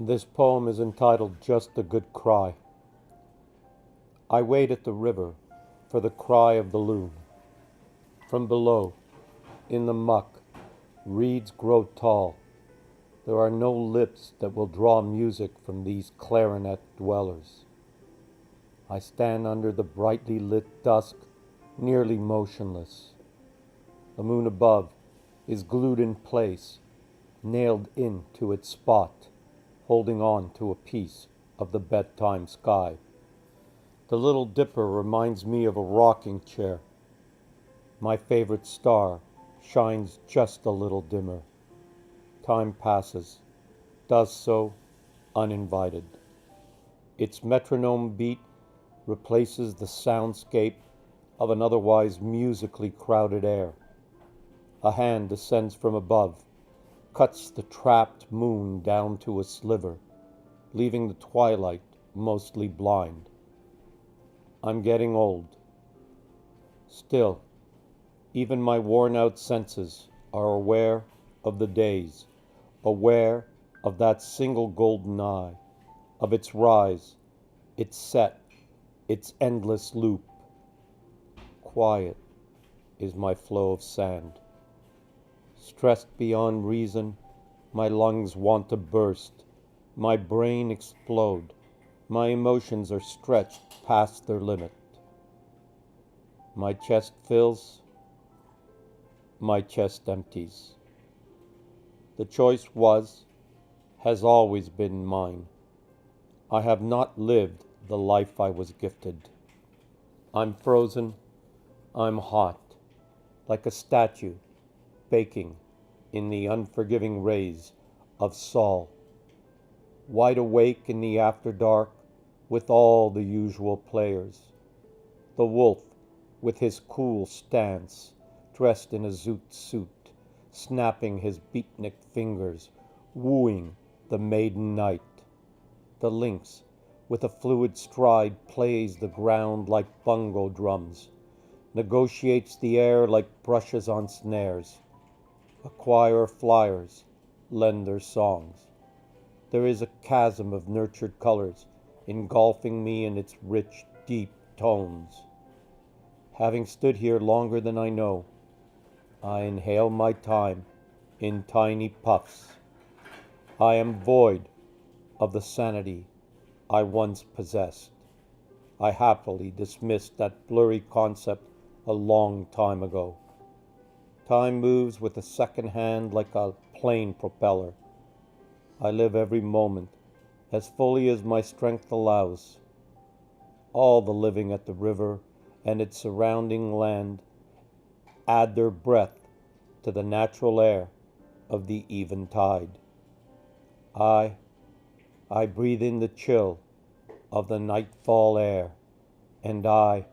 This poem is entitled Just a Good Cry. I wait at the river for the cry of the loon. From below, in the muck, reeds grow tall. There are no lips that will draw music from these clarinet dwellers. I stand under the brightly lit dusk, nearly motionless. The moon above is glued in place, nailed into its spot, holding on to a piece of the bedtime sky. The Little Dipper reminds me of a rocking chair. My favorite star shines just a little dimmer. Time passes, does so uninvited. Its metronome beat replaces the soundscape of an otherwise musically crowded air. A hand descends from above, cuts the trapped moon down to a sliver, leaving the twilight mostly blind. I'm getting old. Still, even my worn-out senses are aware of the days, aware of that single golden eye, of its rise, its set, its endless loop. Quiet is my flow of sand. Stressed beyond reason, my lungs want to burst, my brain explode, my emotions are stretched past their limit. My chest fills, my chest empties. The choice has always been mine. I have not lived the life I was gifted. I'm frozen, I'm hot, like a statue baking in the unforgiving rays of Sol. Wide awake in the after dark with all the usual players. The wolf with his cool stance, dressed in a zoot suit, snapping his beatnik fingers, wooing the maiden night. The lynx with a fluid stride plays the ground like bongo drums, negotiates the air like brushes on snares. A choir of flyers lend their songs. There is a chasm of nurtured colors engulfing me in its rich, deep tones. Having stood here longer than I know, I inhale my time in tiny puffs. I am void of the sanity I once possessed. I happily dismissed that blurry concept a long time ago. Time moves with a second hand like a plane propeller. I live every moment as fully as my strength allows. All the living at the river and its surrounding land add their breath to the natural air of the eventide. I breathe in the chill of the nightfall air, and I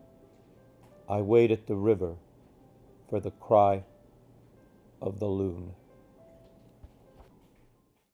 wait at the river for the cry of the loon.